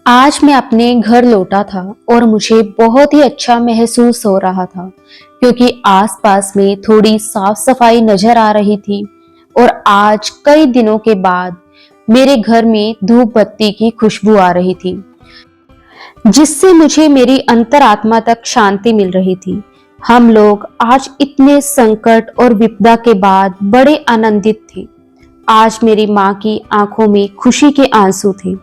आज मैं अपने घर लौटा था और मुझे बहुत ही अच्छा महसूस हो रहा था क्योंकि आसपास में थोड़ी साफ सफाई नजर आ रही थी। और आज कई दिनों के बाद मेरे घर में धूप बत्ती की खुशबू आ रही थी, जिससे मुझे मेरी अंतरात्मा तक शांति मिल रही थी। हम लोग आज इतने संकट और विपदा के बाद बड़े आनंदित थे। आज मेरी माँ की आंखों में खुशी के आंसू थे।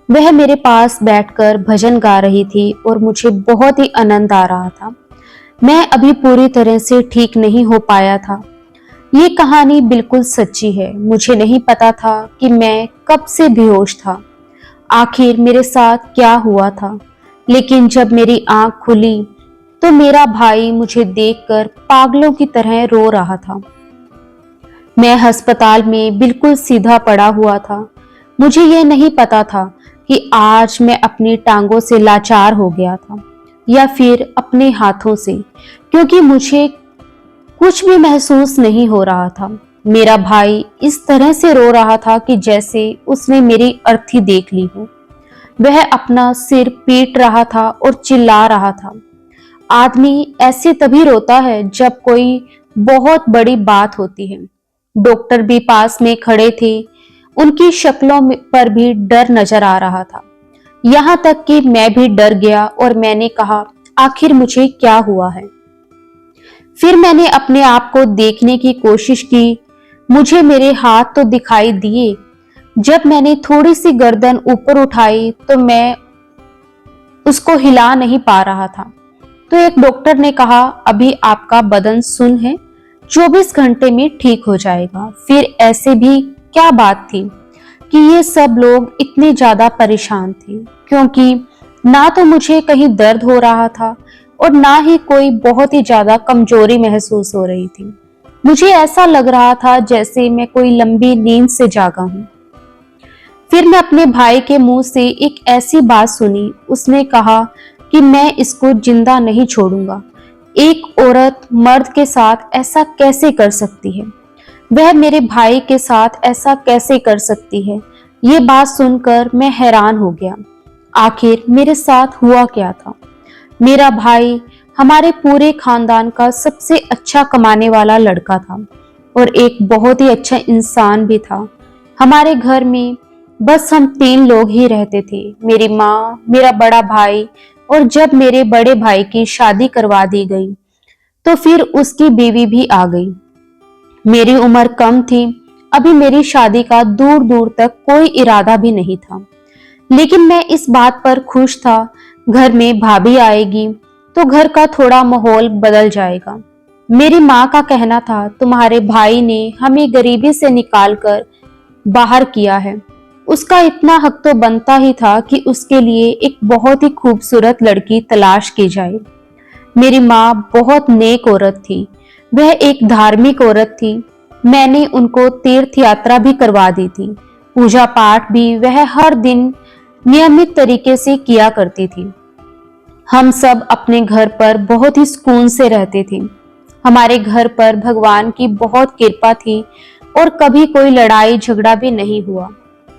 वह मेरे पास बैठकर भजन गा रही थी और मुझे बहुत ही आनंद आ रहा था। मैं अभी पूरी तरह से ठीक नहीं हो पाया था। ये कहानी बिल्कुल सच्ची है। मुझे नहीं पता था कि मैं कब से बेहोश था, आखिर मेरे साथ क्या हुआ था। लेकिन जब मेरी आंख खुली तो मेरा भाई मुझे देखकर पागलों की तरह रो रहा था। मैं अस्पताल में बिल्कुल सीधा पड़ा हुआ था। मुझे यह नहीं पता था कि आज मैं अपनी टांगों से लाचार हो गया था या फिर अपने हाथों से, क्योंकि मुझे कुछ भी महसूस नहीं हो रहा था। मेरा भाई इस तरह से रो रहा था कि जैसे उसने मेरी अर्थी देख ली हो। वह अपना सिर पीट रहा था और चिल्ला रहा था। आदमी ऐसे तभी रोता है जब कोई बहुत बड़ी बात होती है। डॉक्टर भी पास में खड़े थे। उनकी पर भी डर नजर आ रहा था। यहाँ तक कि मैं भी डर गया और मैंने कहा, आखिर मुझे क्या हुआ है। फिर मैंने अपने आप को देखने की कोशिश की। मुझे मेरे हाथ तो दिखाई दिए। जब मैंने थोड़ी सी गर्दन ऊपर उठाई तो मैं उसको हिला नहीं पा रहा था। तो एक डॉक्टर ने कहा, अभी आपका बदन सुन्न है, 24 घंटे में ठीक हो जाएगा। फिर ऐसे भी क्या बात थी कि ये सब लोग इतने ज्यादा परेशान थे, क्योंकि ना तो मुझे कहीं दर्द हो रहा था और ना ही कोई बहुत ही ज्यादा कमजोरी महसूस हो रही थी। मुझे ऐसा लग रहा था जैसे मैं कोई लंबी नींद से जागा हूं। फिर मैं अपने भाई के मुंह से एक ऐसी बात सुनी। उसने कहा कि मैं इसको जिंदा नहीं छोड़ूंगा। एक औरत मर्द के साथ ऐसा कैसे कर सकती है? वह मेरे भाई के साथ ऐसा कैसे कर सकती है? ये बात सुनकर मैं हैरान हो गया। आखिर मेरे साथ हुआ क्या था? मेरा भाई हमारे पूरे खानदान का सबसे अच्छा कमाने वाला लड़का था और एक बहुत ही अच्छा इंसान भी था। हमारे घर में बस हम 3 लोग ही रहते थे, मेरी माँ, मेरा बड़ा भाई और जब मेरे बड़े भाई की शादी करवा दी गई तो फिर उसकी बीवी भी आ गई। मेरी उम्र कम थी, अभी मेरी शादी का दूर दूर तक कोई इरादा भी नहीं था। लेकिन मैं इस बात पर खुश था, घर में भाभी आएगी तो घर का थोड़ा माहौल बदल जाएगा। मेरी माँ का कहना था, तुम्हारे भाई ने हमें गरीबी से निकालकर बाहर किया है, उसका इतना हक तो बनता ही था कि उसके लिए एक बहुत ही खूबसूरत लड़की तलाश की जाए। मेरी माँ बहुत नेक औरत थी, वह एक धार्मिक औरत थी। मैंने उनको तीर्थ यात्रा भी करवा दी थी। पूजा पाठ भी वह हर दिन नियमित तरीके से किया करती थी। हम सब अपने घर पर बहुत ही सुकून से रहते थे। हमारे घर पर भगवान की बहुत कृपा थी और कभी कोई लड़ाई झगड़ा भी नहीं हुआ।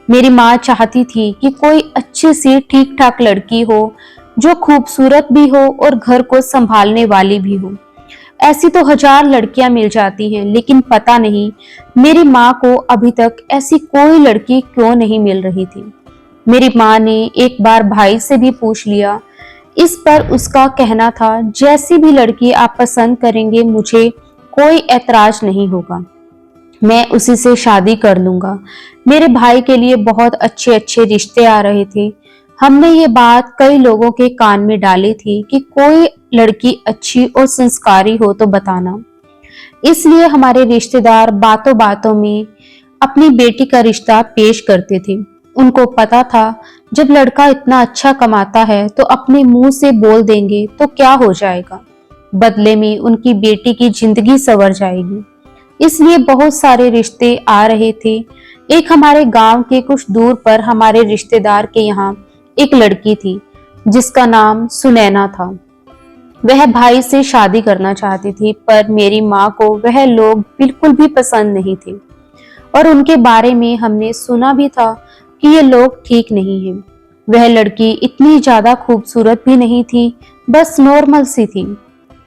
मेरी माँ चाहती थी कि कोई अच्छी सी ठीक ठाक लड़की हो, जो खूबसूरत भी हो और घर को संभालने वाली भी हो। ऐसी तो 1000 लड़कियां मिल जाती हैं, लेकिन पता नहीं मेरी माँ को अभी तक ऐसी कोई लड़की क्यों नहीं मिल रही थी। मेरी माँ ने एक बार भाई से भी पूछ लिया। इस पर उसका कहना था, जैसी भी लड़की आप पसंद करेंगे मुझे कोई ऐतराज नहीं होगा, मैं उसी से शादी कर लूंगा। मेरे भाई के लिए बहुत अच्छे अच्छे रिश्ते आ रहे थे। हमने ये बात कई लोगों के कान में डाली थी कि कोई लड़की अच्छी और संस्कारी हो तो बताना। इसलिए हमारे रिश्तेदार बातों बातों में अपनी बेटी का रिश्ता पेश करते थे। उनको पता था जब लड़का इतना अच्छा कमाता है तो अपने मुंह से बोल देंगे तो क्या हो जाएगा, बदले में उनकी बेटी की जिंदगी संवर जाएगी। इसलिए बहुत सारे रिश्ते आ रहे थे। एक हमारे गांव के कुछ दूर पर हमारे रिश्तेदार के यहाँ एक लड़की थी जिसका नाम सुनैना था। वह भाई से शादी करना चाहती थी, पर मेरी माँ को वह लोग बिल्कुल भी पसंद नहीं थे और उनके बारे में हमने सुना भी था कि ये लोग ठीक नहीं हैं। वह लड़की इतनी ज्यादा खूबसूरत भी नहीं थी, बस नॉर्मल सी थी।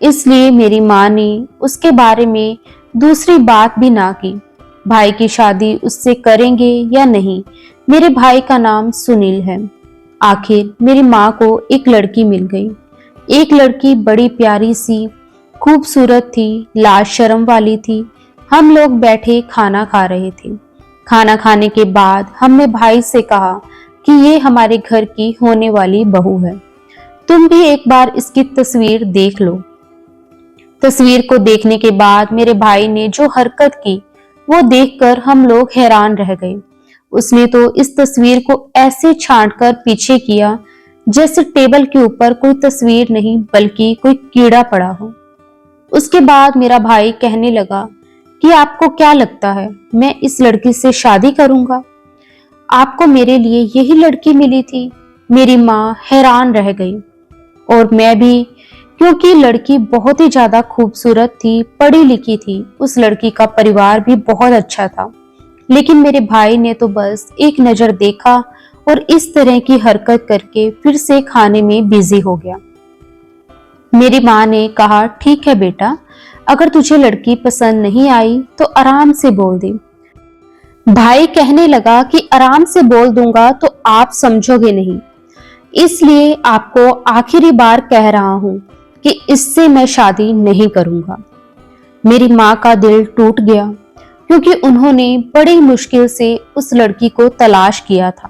इसलिए मेरी माँ ने उसके बारे में दूसरी बात भी ना की। भाई की शादी उससे करेंगे या नहीं, मेरे भाई का नाम सुनील है। आखिर मेरी माँ को एक लड़की मिल गई। एक लड़की बड़ी प्यारी सी खूबसूरत थी, लाज शर्म वाली थी। हम लोग बैठे खाना खा रहे थे। खाना खाने के बाद हमने भाई से कहा कि ये हमारे घर की होने वाली बहू है, तुम भी एक बार इसकी तस्वीर देख लो। तस्वीर को देखने के बाद मेरे भाई ने जो हरकत की वो देखकर हम लोग हैरान रह गए। उसने तो इस तस्वीर को ऐसे छांटकर पीछे किया जैसे टेबल के ऊपर कोई तस्वीर नहीं बल्कि कोई कीड़ा पड़ा हो। उसके बाद मेरा भाई कहने लगा कि आपको क्या लगता है मैं इस लड़की से शादी करूंगा? आपको मेरे लिए यही लड़की मिली थी? मेरी माँ हैरान रह गई और मैं भी, क्योंकि लड़की बहुत ही ज्यादा खूबसूरत थी, पढ़ी लिखी थी। उस लड़की का परिवार भी बहुत अच्छा था। लेकिन मेरे भाई ने तो बस एक नजर देखा और इस तरह की हरकत करके फिर से खाने में बिजी हो गया। मेरी माँ ने कहा, ठीक है बेटा, अगर तुझे लड़की पसंद नहीं आई तो आराम से बोल दे। भाई कहने लगा कि आराम से बोल दूंगा तो आप समझोगे नहीं, इसलिए आपको आखिरी बार कह रहा हूं कि इससे मैं शादी नहीं करूंगा। मेरी माँ का दिल टूट गया क्योंकि उन्होंने बड़ी मुश्किल से उस लड़की को तलाश किया था।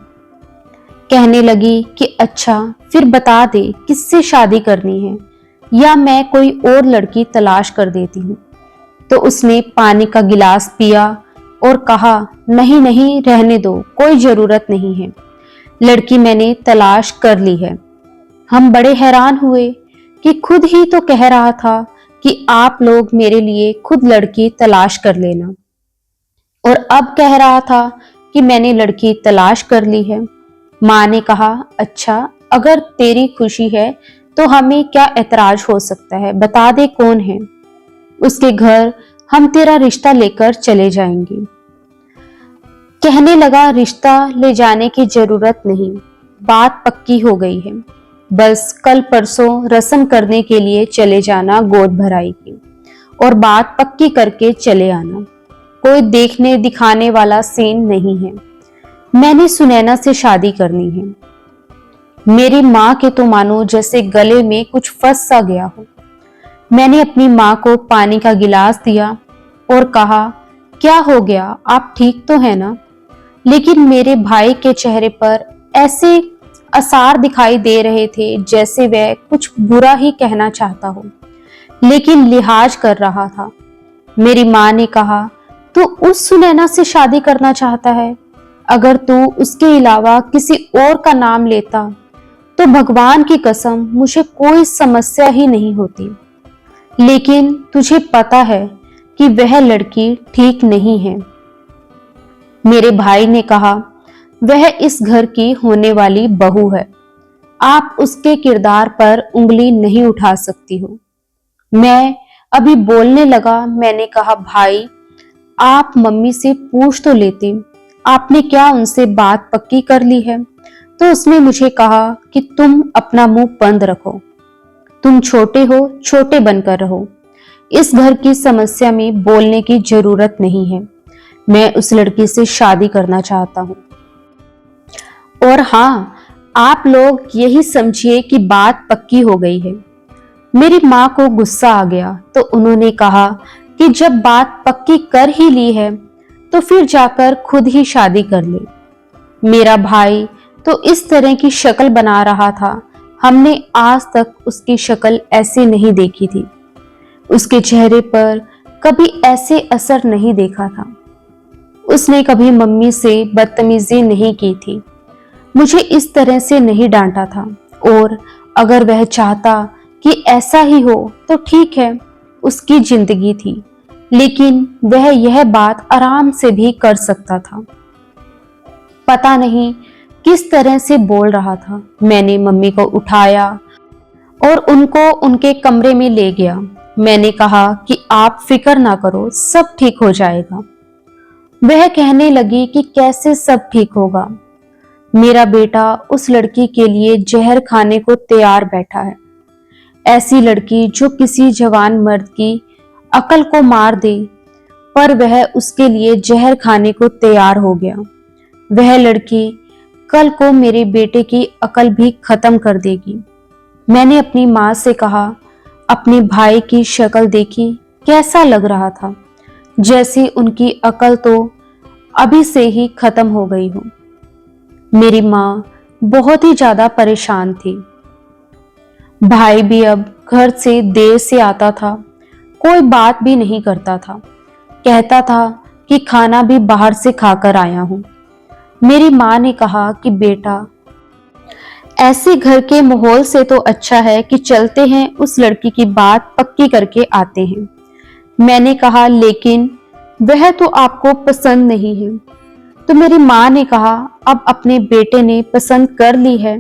कहने लगी कि अच्छा फिर बता दे किससे शादी करनी है या मैं कोई और लड़की तलाश कर देती हूँ। तो उसने पानी का गिलास पिया और कहा, नहीं नहीं रहने दो, कोई जरूरत नहीं है, लड़की मैंने तलाश कर ली है। हम बड़े हैरान हुए कि खुद ही तो कह रहा था कि आप लोग मेरे लिए खुद लड़की तलाश कर लेना, और अब कह रहा था कि मैंने लड़की तलाश कर ली है। माँ ने कहा, अच्छा अगर तेरी खुशी है तो हमें क्या ऐतराज हो सकता है, बता दे कौन है, उसके घर हम तेरा रिश्ता लेकर चले जाएंगे। कहने लगा, रिश्ता ले जाने की जरूरत नहीं, बात पक्की हो गई है, बस कल परसों रस्म करने के लिए चले जाना गोद भराई की, और बात पक्की करके चले आना। कोई देखने दिखाने वाला सीन नहीं है, मैंने सुनैना से शादी करनी है। मेरी माँ के तो मानो जैसे गले में कुछ फंस सा गया हो। मैंने अपनी माँ को पानी का गिलास दिया और कहा, क्या हो गया, आप ठीक तो है ना? लेकिन मेरे भाई के चेहरे पर ऐसे आसार दिखाई दे रहे थे जैसे वह कुछ बुरा ही कहना चाहता हो, लेकिन लिहाज कर रहा था। मेरी माँ ने कहा, तू उस सुनैना से शादी करना चाहता है? अगर तू उसके अलावा किसी और का नाम लेता तो भगवान की कसम मुझे कोई समस्या ही नहीं होती, लेकिन तुझे पता है कि वह लड़की ठीक नहीं है। मेरे भाई ने कहा, वह इस घर की होने वाली बहू है, आप उसके किरदार पर उंगली नहीं उठा सकती हो। मैं अभी बोलने लगा, मैंने कहा, भाई आप मम्मी से पूछ तो लेते, आपने क्या उनसे बात पक्की कर ली है? तो उसने मुझे कहा कि तुम अपना मुंह बंद रखो, तुम छोटे हो, छोटे बनकर रहो, इस घर की समस्या में बोलने की जरूरत नहीं है, मैं उस लड़की से शादी करना चाहता हूँ। और हाँ, आप लोग यही समझिए कि बात पक्की हो गई है। मेरी माँ को गुस्सा आ गया तो उन्होंने कहा कि जब बात पक्की कर ही ली है तो फिर जाकर खुद ही शादी कर ले। मेरा भाई तो इस तरह की शक्ल बना रहा था, हमने आज तक उसकी शक्ल ऐसे नहीं देखी थी। उसके चेहरे पर कभी ऐसे असर नहीं देखा था। उसने कभी मम्मी से बदतमीजी नहीं की थी, मुझे इस तरह से नहीं डांटा था, और अगर वह चाहता कि ऐसा ही हो तो ठीक है, उसकी जिंदगी थी, लेकिन वह यह बात आराम से भी कर सकता था। पता नहीं किस तरह से बोल रहा था। मैंने मम्मी को उठाया और उनको उनके कमरे में ले गया। मैंने कहा कि आप फिक्र ना करो, सब ठीक हो जाएगा। वह कहने लगी कि कैसे सब ठीक होगा? मेरा बेटा उस लड़की के लिए जहर खाने को तैयार बैठा है। ऐसी लड़की जो किसी जवान मर्द की अकल को मार दे, पर वह उसके लिए जहर खाने को तैयार हो गया। वह लड़की कल को मेरे बेटे की अकल भी खत्म कर देगी। मैंने अपनी माँ से कहा, अपने भाई की शक्ल देखी, कैसा लग रहा था, जैसे उनकी अकल तो अभी से ही खत्म हो गई हो। मेरी माँ बहुत ही ज्यादा परेशान थी। भाई भी अब घर से देर से आता था, कोई बात भी नहीं करता था, कहता था कि खाना भी बाहर से खाकर आया हूं। मेरी माँ ने कहा कि बेटा, ऐसे घर के माहौल से तो अच्छा है कि चलते हैं उस लड़की की बात पक्की करके आते हैं। मैंने कहा, लेकिन वह तो आपको पसंद नहीं है। तो मेरी माँ ने कहा, अब अपने बेटे ने पसंद कर ली है,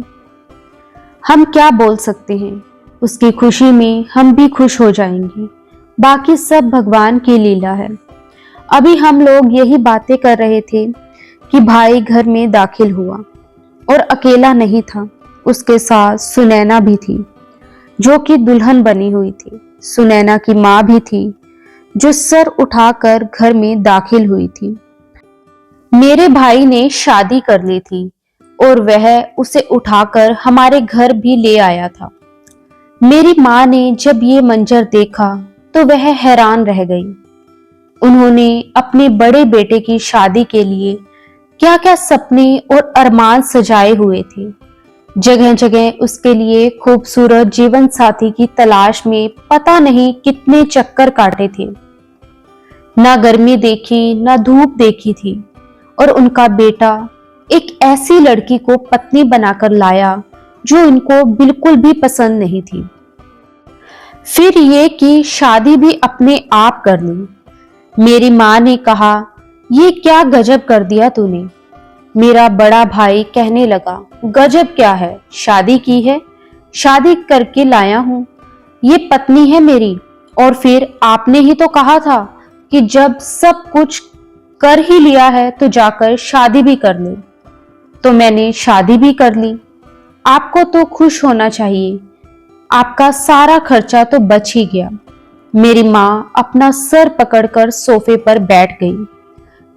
हम क्या बोल सकते हैं। उसकी खुशी में हम भी खुश हो जाएंगे, बाकी सब भगवान की लीला है। अभी हम लोग यही बातें कर रहे थे कि भाई घर में दाखिल हुआ और अकेला नहीं था, उसके साथ सुनैना भी थी, जो कि दुल्हन बनी हुई थी। सुनैना की माँ भी थी, जो सर उठाकर घर में दाखिल हुई थी। मेरे भाई ने शादी कर ली थी और वह उसे उठाकर हमारे घर भी ले आया था। मेरी माँ ने जब ये मंजर देखा तो वह हैरान रह गई। उन्होंने अपने बड़े बेटे की शादी के लिए क्या क्या सपने और अरमान सजाए हुए थे। जगह जगह उसके लिए खूबसूरत जीवन साथी की तलाश में पता नहीं कितने चक्कर काटे थे। ना गर्मी देखी, ना धूप देखी थी, और उनका बेटा एक ऐसी लड़की को पत्नी बनाकर लाया जो इनको बिल्कुल भी पसंद नहीं थी। फिर ये कि शादी भी अपने आप कर ली। मेरी माँ ने कहा, ये क्या गजब कर दिया तूने। मेरा बड़ा भाई कहने लगा, गजब क्या है, शादी की है, शादी करके लाया हूं, ये पत्नी है मेरी। और फिर आपने ही तो कहा था कि जब सब कुछ कर ही लिया है तो जाकर शादी भी कर ले। तो मैंने शादी भी कर ली। आपको तो खुश होना चाहिए, आपका सारा खर्चा तो बच ही गया। मेरी माँ अपना सर पकड़कर सोफे पर बैठ गई।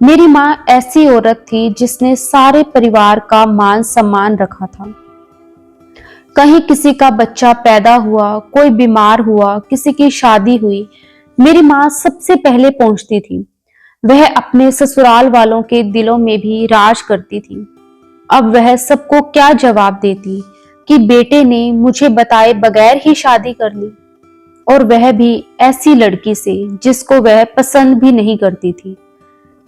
मेरी माँ ऐसी औरत थी जिसने सारे परिवार का मान सम्मान रखा था। कहीं किसी का बच्चा पैदा हुआ, कोई बीमार हुआ, किसी की शादी हुई, मेरी माँ सबसे पहले पहुंचती थी। वह अपने ससुराल वालों के दिलों में भी राज करती थी। अब वह सबको क्या जवाब देती कि बेटे ने मुझे बताए बगैर ही शादी कर ली, और वह भी ऐसी लड़की से जिसको वह पसंद भी नहीं करती थी।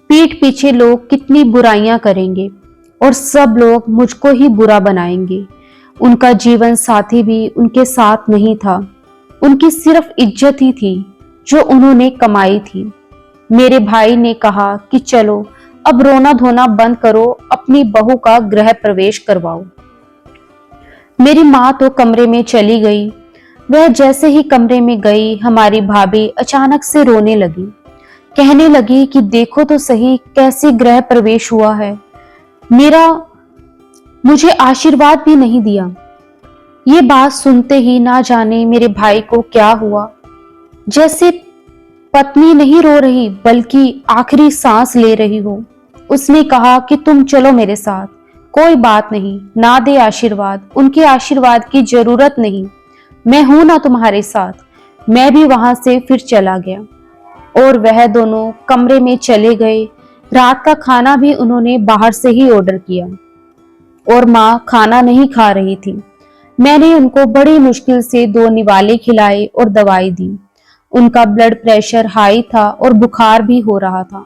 पीठ पीछे लोग कितनी बुराइयां करेंगे और सब लोग मुझको ही बुरा बनाएंगे। उनका जीवन साथी भी उनके साथ नहीं था, उनकी सिर्फ इज्जत ही थी जो उन्होंने कमाई थी। मेरे भाई ने कहा कि चलो अब रोना धोना बंद करो, अपनी बहू का गृह प्रवेश करवाओ। मेरी माँ तो कमरे में चली गई। वह जैसे ही कमरे में गई, हमारी भाभी अचानक से रोने लगी। कहने लगी कि देखो तो सही कैसे गृह प्रवेश हुआ है, मुझे आशीर्वाद भी नहीं दिया। ये बात सुनते ही ना जाने मेरे भाई को क्या हुआ, जैसे पत्नी नहीं रो रही बल्कि आखिरी सांस ले रही हो। उसने कहा कि तुम चलो मेरे साथ, कोई बात नहीं, ना दे आशीर्वाद, उनके आशीर्वाद की जरूरत नहीं, मैं हूं ना तुम्हारे साथ। मैं भी वहां से फिर चला गया और वह दोनों कमरे में चले गए। रात का खाना भी उन्होंने बाहर से ही ऑर्डर किया और माँ खाना नहीं खा रही थी। मैंने उनको बड़ी मुश्किल से 2 निवाले खिलाए और दवाई दी। उनका ब्लड प्रेशर हाई था और बुखार भी हो रहा था।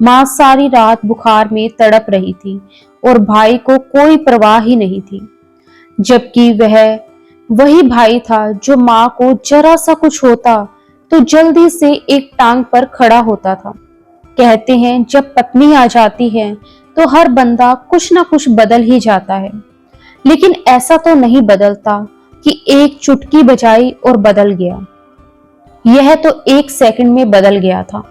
माँ सारी रात बुखार में तड़प रही थी और भाई को कोई परवाह ही नहीं थी, जबकि वह वही भाई था जो माँ को जरा सा कुछ होता तो जल्दी से एक टांग पर खड़ा होता था। कहते हैं जब पत्नी आ जाती है तो हर बंदा कुछ ना कुछ बदल ही जाता है, लेकिन ऐसा तो नहीं बदलता कि एक चुटकी बजाई और बदल गया। यह तो 1 सेकंड में बदल गया था।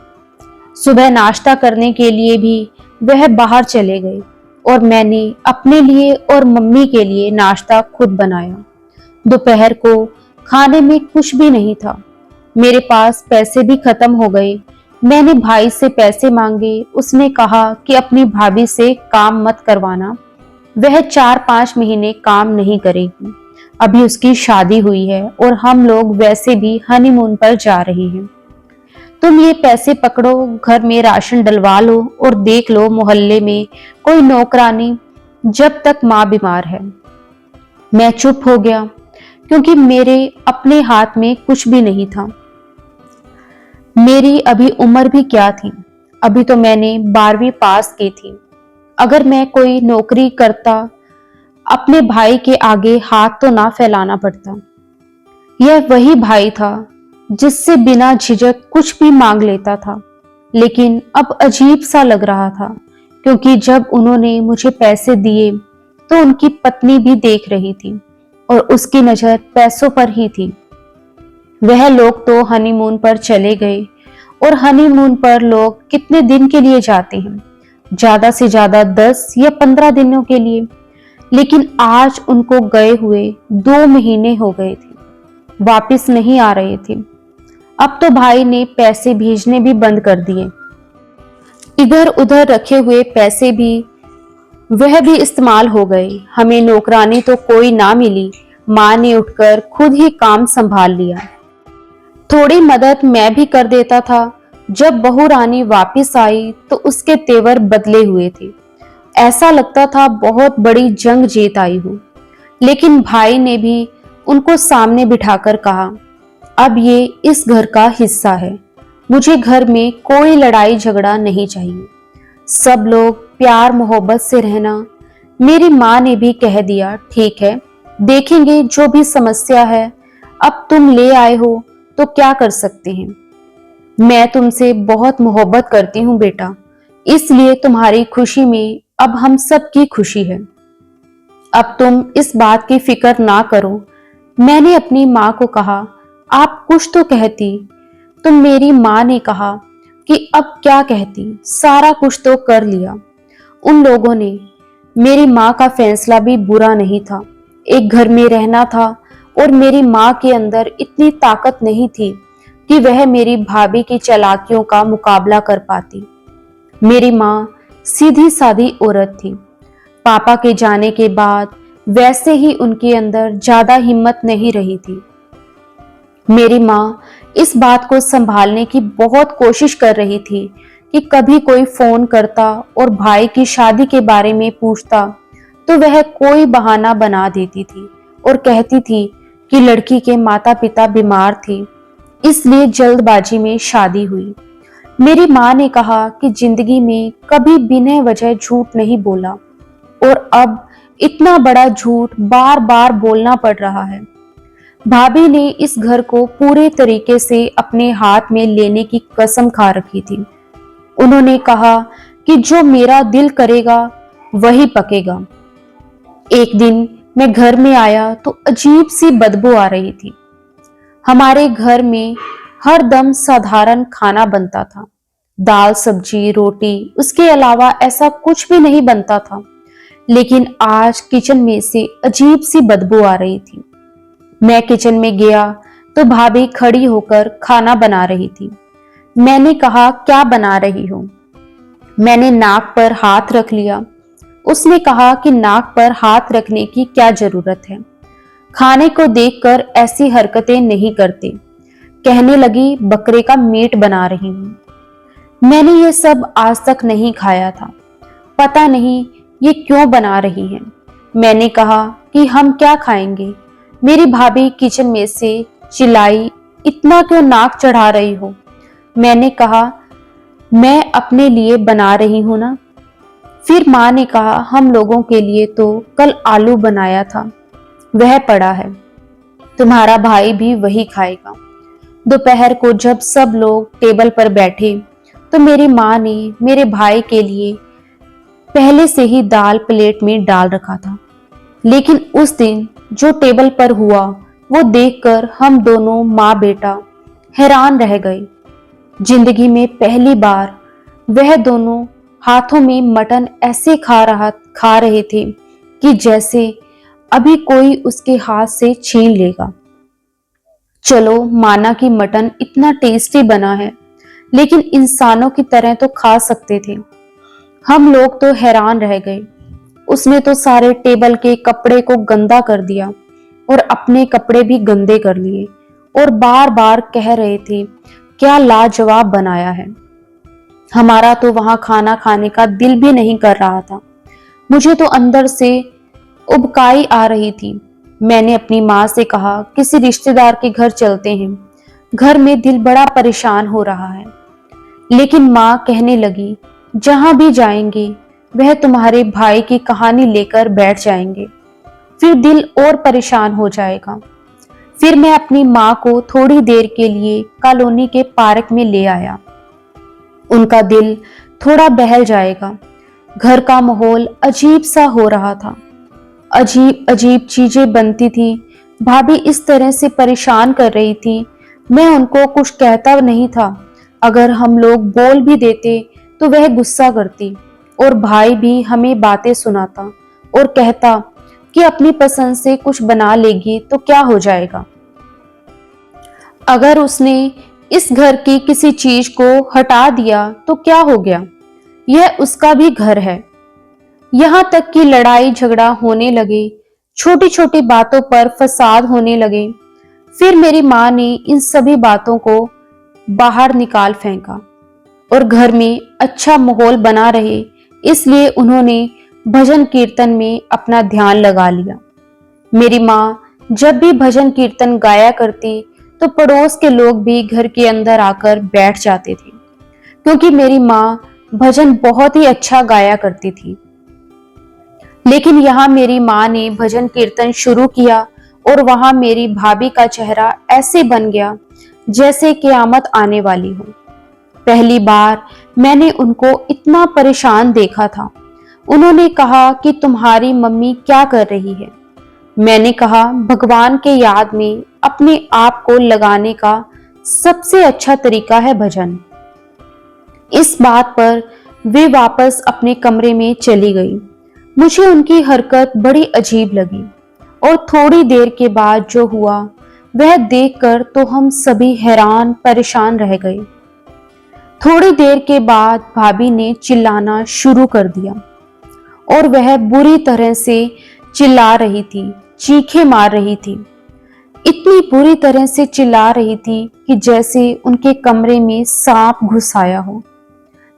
सुबह नाश्ता करने के लिए भी वह बाहर चले गए। और मैंने अपने लिए और मम्मी के लिए नाश्ता खुद बनाया। दोपहर को खाने में कुछ भी नहीं था। मेरे पास पैसे भी खत्म हो गए। मैंने भाई से पैसे मांगे। उसने कहा कि अपनी भाभी से काम मत करवाना, वह 4-5 महीने काम नहीं करेगी। अभी उसकी शादी हुई है और हम लोग वैसे भी हनीमून पर जा रहे हैं। तुम ये पैसे पकड़ो, घर में राशन डलवा लो और देख लो मोहल्ले में कोई नौकरानी, जब तक माँ बीमार है। मैं चुप हो गया क्योंकि मेरे अपने हाथ में कुछ भी नहीं था। मेरी अभी उम्र भी क्या थी, अभी तो मैंने 12वीं पास की थी। अगर मैं कोई नौकरी करता, अपने भाई के आगे हाथ तो ना फैलाना पड़ता। यह वही भाई था जिससे बिना झिझक कुछ भी मांग लेता था। लेकिन अब अजीब सा लग रहा था क्योंकि जब उन्होंने मुझे पैसे दिए तो उनकी पत्नी भी देख रही थी और उसकी नजर पैसों पर ही थी। वह लोग तो हनीमून पर चले गए और हनीमून पर लोग कितने दिन के लिए जाते हैं, ज्यादा से ज्यादा 10 या 15 दिनों के लिए। लेकिन आज उनको गए हुए 2 महीने हो गए थे, वापस नहीं आ रहे थे। अब तो भाई ने पैसे भेजने भी बंद कर दिए। इधर उधर रखे हुए पैसे भी वह भी इस्तेमाल हो गए। हमें नौकरानी तो कोई ना मिली। माँ ने उठकर खुद ही काम संभाल लिया। थोड़ी मदद मैं भी कर देता था। जब बहू रानी वापस आई तो उसके तेवर बदले हुए थे। ऐसा लगता था बहुत बड़ी जंग जीत आई हो। लेकिन भाई ने भी उनको सामने बिठाकर कहा, अब ये इस घर का हिस्सा है। मुझे घर में कोई लड़ाई झगड़ा नहीं चाहिए। सब लोग प्यार मोहब्बत से रहना। मेरी माँ ने भी कह दिया, ठीक है, देखेंगे जो भी समस्या है। अब तुम ले आए हो तो क्या कर सकते हैं। मैं तुमसे बहुत मोहब्बत करती हूँ बेटा, इसलिए तुम्हारी खुशी में अब हम सब की खुशी है। अब तुम इस बात की फिक्र ना करो। मैंने अपनी माँ को कहा, आप कुछ तो कहती। तो मेरी माँ ने कहा कि अब क्या कहती, सारा कुछ तो कर लिया उन लोगों ने। मेरी माँ का फैसला भी बुरा नहीं था। एक घर में रहना था और मेरी माँ के अंदर इतनी ताकत नहीं थी कि वह मेरी भाभी की चालाकियों का मुकाबला कर पाती। मेरी माँ सीधी सादी औरत थी। पापा के जाने के बाद वैसे ही उनके अंदर ज्यादा हिम्मत नहीं रही थी। मेरी माँ इस बात को संभालने की बहुत कोशिश कर रही थी कि कभी कोई फोन करता और भाई की शादी के बारे में पूछता तो वह कोई बहाना बना देती थी और कहती थी कि लड़की के माता पिता बीमार थे, इसलिए जल्दबाजी में शादी हुई। मेरी माँ ने कहा कि जिंदगी में कभी बिना वजह झूठ नहीं बोला और अब इतना बड़ा झूठ बार बार बोलना पड़ रहा है। भाभी ने इस घर को पूरे तरीके से अपने हाथ में लेने की कसम खा रखी थी। उन्होंने कहा कि जो मेरा दिल करेगा वही पकेगा। एक दिन मैं घर में आया तो अजीब सी बदबू आ रही थी। हमारे घर में हर दम साधारण खाना बनता था, दाल सब्जी रोटी, उसके अलावा ऐसा कुछ भी नहीं बनता था। लेकिन आज किचन में से अजीब सी बदबू आ रही थी। मैं किचन में गया तो भाभी खड़ी होकर खाना बना रही थी। मैंने कहा, क्या बना रही हो? मैंने नाक पर हाथ रख लिया। उसने कहा कि नाक पर हाथ रखने की क्या जरूरत है, खाने को देखकर ऐसी हरकतें नहीं करते। कहने लगी, बकरे का मीट बना रही हूं। मैंने ये सब आज तक नहीं खाया था, पता नहीं ये क्यों बना रही है। मैंने कहा कि हम क्या खाएंगे। मेरी भाभी किचन में से चिल्लाई, इतना क्यों नाक चढ़ा रही हो? मैंने कहा, मैं अपने लिए बना रही हूं ना। फिर माँ ने कहा, हम लोगों के लिए तो कल आलू बनाया था, वह पड़ा है, तुम्हारा भाई भी वही खाएगा। दोपहर को जब सब लोग टेबल पर बैठे तो मेरी माँ ने मेरे भाई के लिए पहले से ही दाल प्लेट में डाल रखा था। लेकिन उस दिन जो टेबल पर हुआ वो देखकर हम दोनों माँ बेटा हैरान रह गए। जिंदगी में पहली बार वह दोनों हाथों में मटन ऐसे खा रहे थे कि जैसे अभी कोई उसके हाथ से छीन लेगा। चलो माना कि मटन इतना टेस्टी बना है, लेकिन इंसानों की तरह तो खा सकते थे। हम लोग तो हैरान रह गए। उसने तो सारे टेबल के कपड़े को गंदा कर दिया और अपने कपड़े भी गंदे कर लिए और बार बार कह रहे थे, क्या लाजवाब बनाया है। हमारा तो वहां खाना खाने का दिल भी नहीं कर रहा था। मुझे तो अंदर से उबकाई आ रही थी। मैंने अपनी माँ से कहा, किसी रिश्तेदार के घर चलते हैं, घर में दिल बड़ा परेशान हो रहा है। लेकिन माँ कहने लगी, जहां भी जाएंगे वह तुम्हारे भाई की कहानी लेकर बैठ जाएंगे, फिर दिल और परेशान हो जाएगा। फिर मैं अपनी माँ को थोड़ी देर के लिए कॉलोनी के पार्क में ले आया। उनका दिल थोड़ा बहल जाएगा। घर का माहौल अजीब सा हो रहा था। अजीब अजीब चीजें बनती थी। भाभी इस तरह से परेशान कर रही थी। मैं उनको कुछ कहता नहीं था। अगर हम लोग बोल भी देते तो वह गुस्सा करती और भाई भी हमें बातें सुनाता और कहता कि अपनी पसंद से कुछ बना लेगी तो क्या हो जाएगा। अगर उसने इस घर की किसी चीज को हटा दिया तो क्या हो गया, यह उसका भी घर है। यहाँ तक कि लड़ाई झगड़ा होने लगे, छोटी छोटी बातों पर फसाद होने लगे। फिर मेरी माँ ने इन सभी बातों को बाहर निकाल फेंका और घर में अच्छा माहौल बना रहे, इसलिए उन्होंने भजन कीर्तन में अपना ध्यान लगा लिया। मेरी माँ जब भी भजन कीर्तन गाया करती तो पड़ोस के लोग भी घर के अंदर आकर बैठ जाते थे, क्योंकि मेरी माँ भजन बहुत ही अच्छा गाया करती थी। लेकिन यहाँ मेरी माँ ने भजन कीर्तन शुरू किया और वहां मेरी भाभी का चेहरा ऐसे बन गया जैसे क़यामत आने वाली हो। पहली बार मैंने उनको इतना परेशान देखा था। उन्होंने कहा कि तुम्हारी मम्मी क्या कर रही है। मैंने कहा, भगवान के याद में अपने आप को लगाने का सबसे अच्छा तरीका है भजन। इस बात पर वे वापस अपने कमरे में चली गई। मुझे उनकी हरकत बड़ी अजीब लगी और थोड़ी देर के बाद जो हुआ वह देखकर तो हम सभी हैरान परेशान रह गए। थोड़ी देर के बाद भाभी ने चिल्लाना शुरू कर दिया और वह बुरी तरह से चिल्ला रही थी, चीखें मार रही थी। इतनी बुरी तरह से चिल्ला रही थी कि जैसे उनके कमरे में सांप घुस आया हो।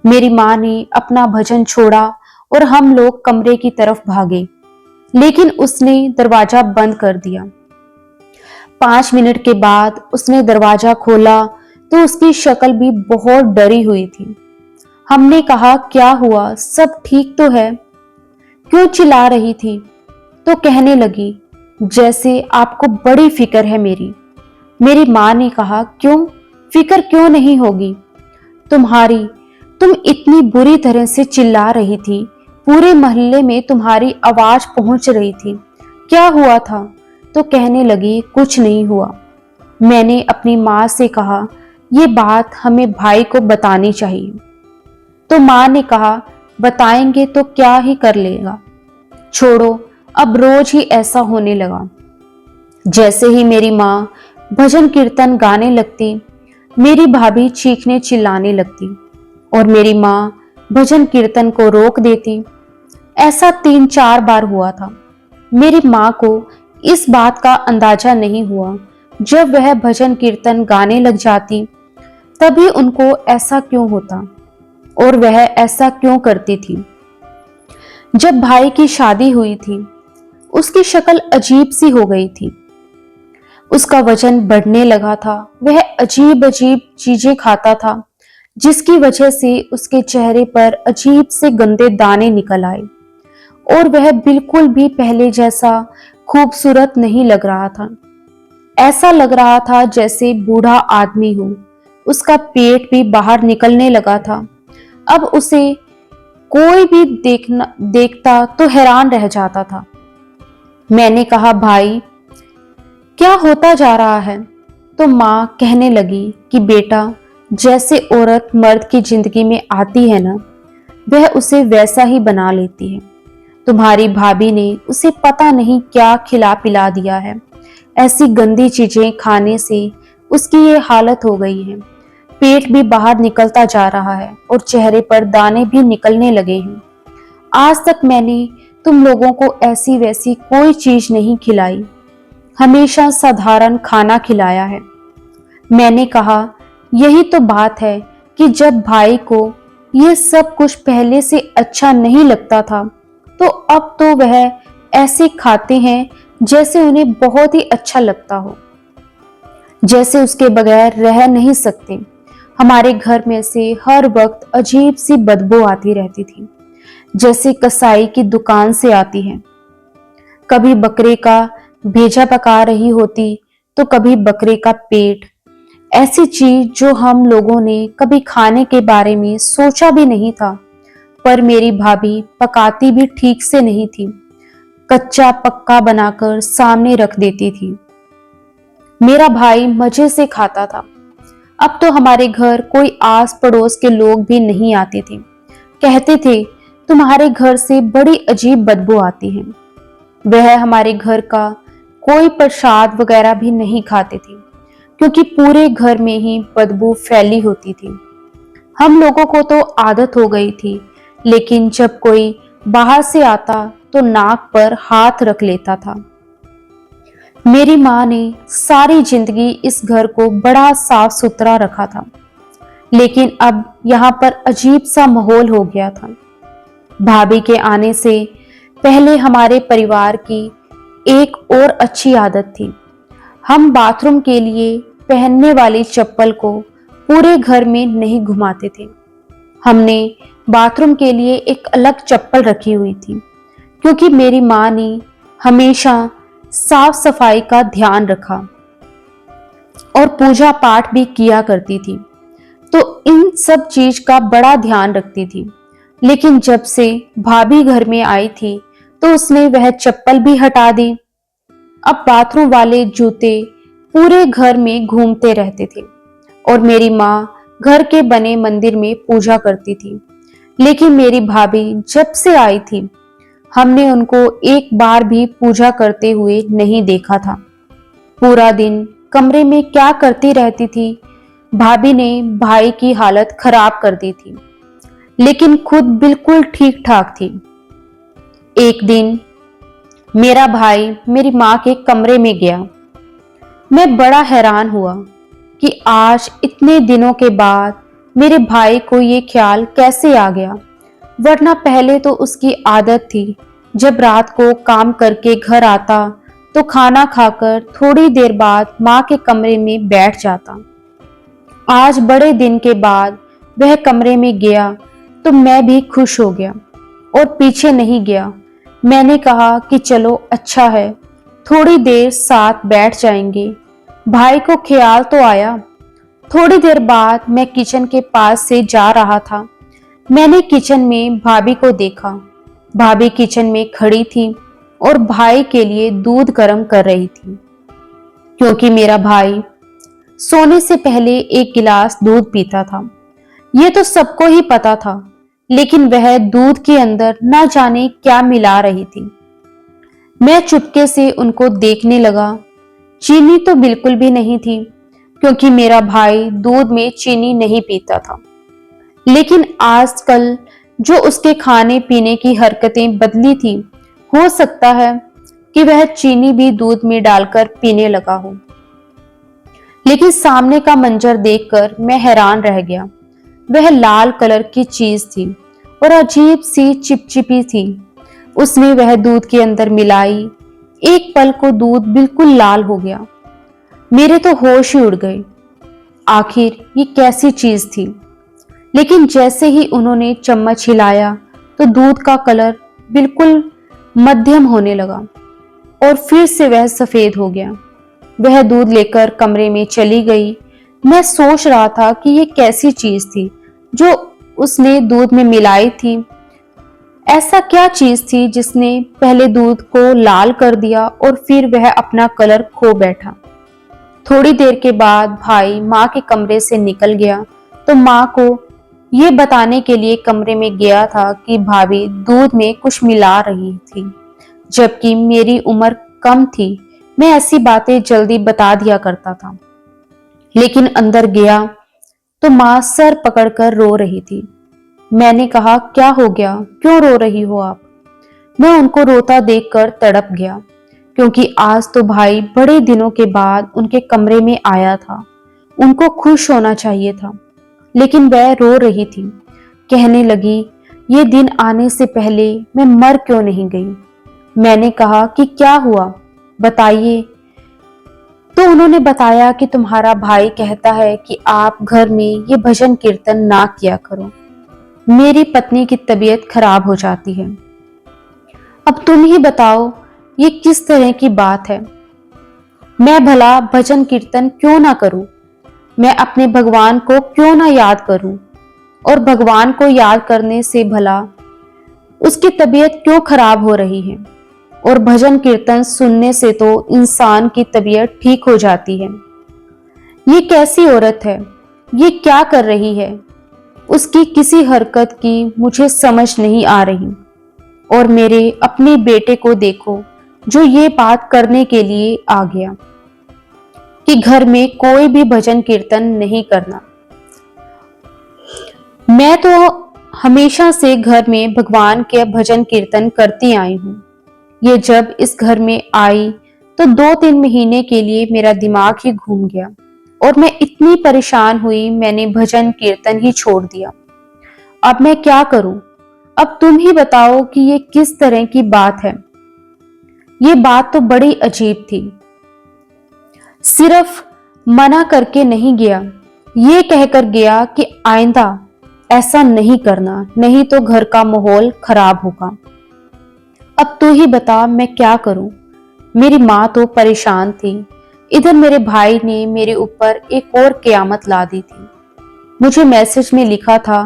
मेरी माँ ने अपना भजन छोड़ा और हम लोग कमरे की तरफ भागे, लेकिन उसने दरवाजा बंद कर दिया। 5 मिनट के बाद उसने दरवाजा खोला तो उसकी शक्ल भी बहुत डरी हुई थी। हमने कहा, क्या हुआ, सब ठीक तो है, क्यों चिल्ला रही थी? तो कहने लगी, जैसे आपको बड़ी फिक्र है मेरी। मेरी माँ ने कहा, क्यों फिक्र क्यों नहीं होगी तुम्हारी? तुम इतनी बुरी तरह से चिल्ला रही थी, पूरे मोहल्ले में तुम्हारी आवाज पहुंच रही थी, क्या हुआ था? तो कहने लगी, कुछ नहीं हुआ। मैंने अपनी माँ से कहा, ये बात हमें भाई को बतानी चाहिए। तो माँ ने कहा, बताएंगे तो क्या ही कर लेगा, छोड़ो, अब रोज ही ऐसा होने लगा। जैसे ही मेरी माँ भजन कीर्तन गाने लगती, मेरी भाभी चीखने चिल्लाने लगती और मेरी माँ भजन कीर्तन को रोक देती। ऐसा 3-4 बार हुआ था। मेरी माँ को इस बात का अंदाजा नहीं हुआ। जब वह भजन कीर्तन गाने लग जाती तभी उनको ऐसा क्यों होता और वह ऐसा क्यों करती थी। जब भाई की शादी हुई थी, उसकी शक्ल अजीब सी हो गई थी। उसका वजन बढ़ने लगा था। वह अजीब अजीब चीजें खाता था, जिसकी वजह से उसके चेहरे पर अजीब से गंदे दाने निकल आए और वह बिल्कुल भी पहले जैसा खूबसूरत नहीं लग रहा था। ऐसा लग रहा था जैसे बूढ़ा आदमी हो। उसका पेट भी बाहर निकलने लगा था। अब उसे कोई भी देखता तो हैरान रह जाता था। मैंने कहा, भाई क्या होता जा रहा है? तो माँ कहने लगी कि बेटा, जैसे औरत मर्द की जिंदगी में आती है ना, वह उसे वैसा ही बना लेती है। तुम्हारी भाभी ने उसे पता नहीं क्या खिला पिला दिया है। ऐसी गंदी चीजें खाने से उसकी ये हालत हो गई है। पेट भी बाहर निकलता जा रहा है और चेहरे पर दाने भी निकलने लगे हैं। आज तक मैंने तुम लोगों को ऐसी वैसी कोई चीज नहीं खिलाई, हमेशा साधारण खाना खिलाया है। मैंने कहा, यही तो बात है कि जब भाई को ये सब कुछ पहले से अच्छा नहीं लगता था, तो अब तो वह ऐसे खाते हैं जैसे उन्हें बहुत ही अच्छा लगता हो, जैसे उसके बगैर रह नहीं सकते। हमारे घर में से हर वक्त अजीब सी बदबू आती रहती थी, जैसे कसाई की दुकान से आती है। कभी बकरे का भेजा पका रही होती, तो कभी बकरे का पेट। ऐसी चीज जो हम लोगों ने कभी खाने के बारे में सोचा भी नहीं था। पर मेरी भाभी पकाती भी ठीक से नहीं थी, कच्चा पक्का बनाकर सामने रख देती थी। मेरा भाई मजे से खाता था। अब तो हमारे घर कोई आस पड़ोस के लोग भी नहीं आते थे। कहते थे, तुम्हारे घर से बड़ी अजीब बदबू आती है। वह हमारे घर का कोई प्रसाद वगैरह भी नहीं खाते थे, क्योंकि पूरे घर में ही बदबू फैली होती थी। हम लोगों को तो आदत हो गई थी, लेकिन जब कोई बाहर से आता तो नाक पर हाथ रख लेता था। मेरी माँ ने सारी जिंदगी इस घर को बड़ा साफ सुथरा रखा था, लेकिन अब यहाँ पर अजीब सा माहौल हो गया था। भाभी के आने से पहले हमारे परिवार की एक और अच्छी आदत थी। हम बाथरूम के लिए पहनने वाली चप्पल को पूरे घर में नहीं घुमाते थे। हमने बाथरूम के लिए एक अलग चप्पल रखी हुई थी, क्योंकि मेरी माँ ने हमेशा साफ सफाई का ध्यान रखा और पूजा पाठ भी किया करती थी, तो इन सब चीज का बड़ा ध्यान रखती थी। लेकिन जब से भाभी घर में आई थी, तो उसने वह चप्पल भी हटा दी। अब बाथरूम वाले जूते पूरे घर में घूमते रहते थे और मेरी माँ घर के बने मंदिर में पूजा करती थी। लेकिन मेरी भाभी जब से आई थी, हमने उनको एक बार भी पूजा करते हुए नहीं देखा था। पूरा दिन कमरे में क्या करती रहती थी। भाभी ने भाई की हालत खराब कर दी थी, लेकिन खुद बिल्कुल ठीक ठाक थी। एक दिन मेरा भाई मेरी माँ के कमरे में गया। मैं बड़ा हैरान हुआ कि आज इतने दिनों के बाद मेरे भाई को ये ख्याल कैसे आ गया, वरना पहले तो उसकी आदत थी, जब रात को काम करके घर आता तो खाना खाकर थोड़ी देर बाद माँ के कमरे में बैठ जाता। आज बड़े दिन के बाद वह कमरे में गया तो मैं भी खुश हो गया और पीछे नहीं गया। मैंने कहा कि चलो अच्छा है, थोड़ी देर साथ बैठ जाएंगे। भाई को ख्याल तो आया। थोड़ी देर बाद मैं किचन के पास से जा रहा था। मैंने किचन में भाभी को देखा। भाभी किचन में खड़ी थी और भाई के लिए दूध गर्म कर रही थी, क्योंकि मेरा भाई सोने से पहले एक गिलास दूध पीता था। ये तो सबको ही पता था, लेकिन वह दूध के अंदर न जाने क्या मिला रही थी। मैं चुपके से उनको देखने लगा। चीनी तो बिल्कुल भी नहीं थी, क्योंकि मेरा भाई दूध में चीनी नहीं पीता था। लेकिन आजकल जो उसके खाने पीने की हरकतें बदली थी, हो सकता है कि वह चीनी भी दूध में डालकर पीने लगा हो। लेकिन सामने का मंजर देखकर मैं हैरान रह गया। वह लाल कलर की चीज थी और अजीब सी चिपचिपी थी। उसने वह दूध के अंदर मिलाई। एक पल को दूध बिल्कुल लाल हो गया। मेरे तो होश ही उड़ गए। आखिर ये कैसी चीज थी? लेकिन जैसे ही उन्होंने चम्मच हिलाया तो दूध का कलर बिल्कुल मध्यम होने लगा और फिर से वह सफेद हो गया। वह दूध लेकर कमरे में चली गई। मैं सोच रहा था कि ये कैसी चीज थी जो उसने दूध में मिलाई थी। ऐसा क्या चीज थी जिसने पहले दूध को लाल कर दिया और फिर वह अपना कलर खो बैठा। थोड़ी देर के बाद भाई माँ के कमरे से निकल गया तो माँ को ये बताने के लिए कमरे में गया था कि भाभी दूध में कुछ मिला रही थी, जबकि मेरी उम्र कम थी। मैं ऐसी बातें जल्दी बता दिया करता था। लेकिन अंदर गया तो माँ सर पकड़कर रो रही थी। मैंने कहा, क्या हो गया, क्यों रो रही हो आप? मैं उनको रोता देखकर तड़प गया, क्योंकि आज तो भाई बड़े दिनों के बाद उनके कमरे में आया था। उनको खुश होना चाहिए था, लेकिन वह रो रही थी। कहने लगी, ये दिन आने से पहले मैं मर क्यों नहीं गई? मैंने कहा कि क्या हुआ, बताइए। तो उन्होंने बताया कि तुम्हारा भाई कहता है कि आप घर में ये भजन कीर्तन ना किया करो। मेरी पत्नी की तबीयत खराब हो जाती है। अब तुम ही बताओ, ये किस तरह की बात है? मैं भला भजन कीर्तन क्यों ना करूं? मैं अपने भगवान को क्यों ना याद करूं? और भगवान को याद करने से भला उसकी तबीयत क्यों खराब हो रही है? और भजन कीर्तन सुनने से तो इंसान की तबीयत ठीक हो जाती है। ये कैसी औरत है? ये क्या कर रही है? उसकी किसी हरकत की मुझे समझ नहीं आ रही। और मेरे अपने बेटे को देखो, जो ये बात करने के लिए आ गया कि घर में कोई भी भजन कीर्तन नहीं करना। मैं तो हमेशा से घर में भगवान के भजन कीर्तन करती आई हूँ। ये जब इस घर में आई तो 2-3 महीने के लिए मेरा दिमाग ही घूम गया और मैं इतनी परेशान हुई, मैंने भजन कीर्तन ही छोड़ दिया। अब मैं क्या करूं? अब तुम ही बताओ कि ये किस तरह की बात है। ये बात तो बड़ी अजीब थी। सिर्फ मना करके नहीं गया, ये कहकर गया कि आइंदा ऐसा नहीं करना, नहीं तो घर का माहौल खराब होगा। अब तू ही बता, मैं क्या करूं? मेरी माँ तो परेशान थी। इधर मेरे भाई ने मेरे ऊपर एक और क़यामत ला दी थी। मुझे मैसेज में लिखा था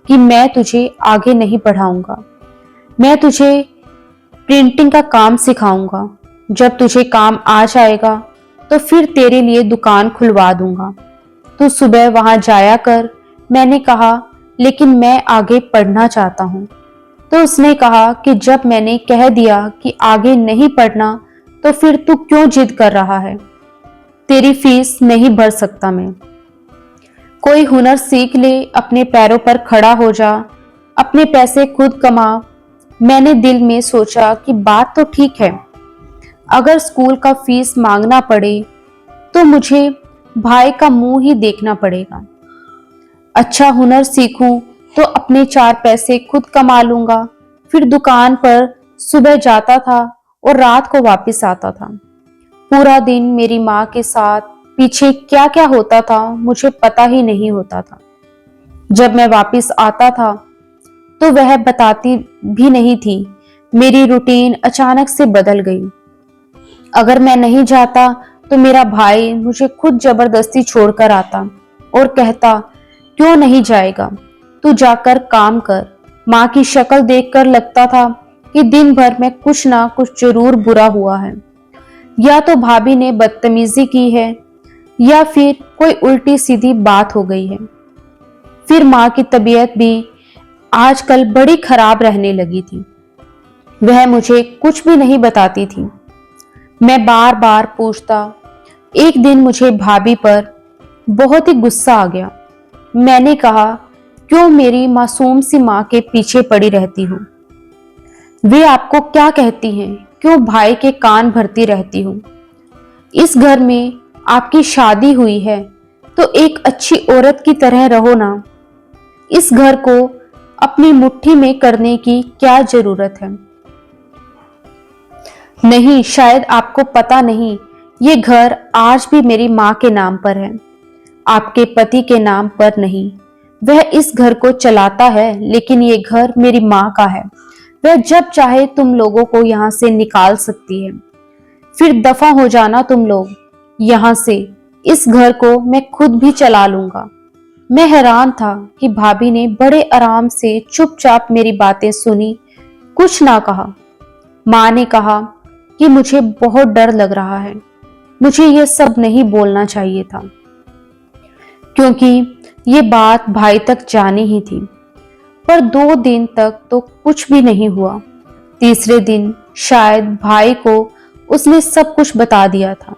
कि मैं तुझे आगे नहीं पढ़ाऊंगा, मैं तुझे प्रिंटिंग का काम सिखाऊंगा। जब तुझे काम आ जाएगा तो फिर तेरे लिए दुकान खुलवा दूंगा, तू सुबह वहां जाया कर। मैंने कहा, लेकिन मैं आगे पढ़ना चाहता हूँ। तो उसने कहा कि जब मैंने कह दिया कि आगे नहीं पढ़ना तो फिर तू क्यों जिद कर रहा है? तेरी फीस नहीं भर सकता मैं। कोई हुनर सीख ले, अपने पैरों पर खड़ा हो जा, अपने पैसे खुद कमा। मैंने दिल में सोचा कि बात तो ठीक है, अगर स्कूल का फीस मांगना पड़े तो मुझे भाई का मुंह ही देखना पड़ेगा। अच्छा हुनर सीखूं तो अपने 4 पैसे खुद कमा लूंगा। फिर दुकान पर सुबह जाता था और रात को वापस आता था। पूरा दिन मेरी माँ के साथ पीछे क्या क्या होता था मुझे पता ही नहीं होता था। जब मैं वापस आता था तो वह बताती भी नहीं थी। मेरी रूटीन अचानक से बदल गई। अगर मैं नहीं जाता तो मेरा भाई मुझे खुद जबरदस्ती छोड़कर आता और कहता, क्यों नहीं जाएगा, तू जाकर काम कर। माँ की शक्ल देखकर लगता था कि दिन भर में कुछ ना कुछ जरूर बुरा हुआ है। या तो भाभी ने बदतमीजी की है या फिर कोई उल्टी सीधी बात हो गई है। फिर माँ की तबीयत भी आजकल बड़ी खराब रहने लगी थी। वह मुझे कुछ भी नहीं बताती थी। मैं बार बार पूछता। एक दिन मुझे भाभी पर बहुत ही गुस्सा आ गया। मैंने कहा, क्यों मेरी मासूम सी माँ के पीछे पड़ी रहती हो? वे आपको क्या कहती हैं? क्यों भाई के कान भरती रहती हो? इस घर में आपकी शादी हुई है तो एक अच्छी औरत की तरह रहो ना। इस घर को अपनी मुट्ठी में करने की क्या जरूरत है? नहीं, शायद आपको पता नहीं, ये घर आज भी मेरी माँ के नाम पर है, आपके पति के नाम पर नहीं। वह इस घर को चलाता है, लेकिन ये घर मेरी माँ का है। वह जब चाहे तुम लोगों को यहाँ से निकाल सकती है। फिर दफा हो जाना तुम लोग यहाँ से। इस घर को मैं खुद भी चला लूंगा। मैं हैरान था कि भाभी ने बड़े आराम से चुपचाप मेरी बातें सुनी, कुछ ना कहा। माँ ने कहा कि मुझे बहुत डर लग रहा है, मुझे ये सब नहीं बोलना चाहिए था, क्योंकि ये बात भाई तक जानी ही थी, पर 2 दिन तक तो कुछ भी नहीं हुआ। तीसरे दिन शायद भाई को उसने सब कुछ बता दिया था।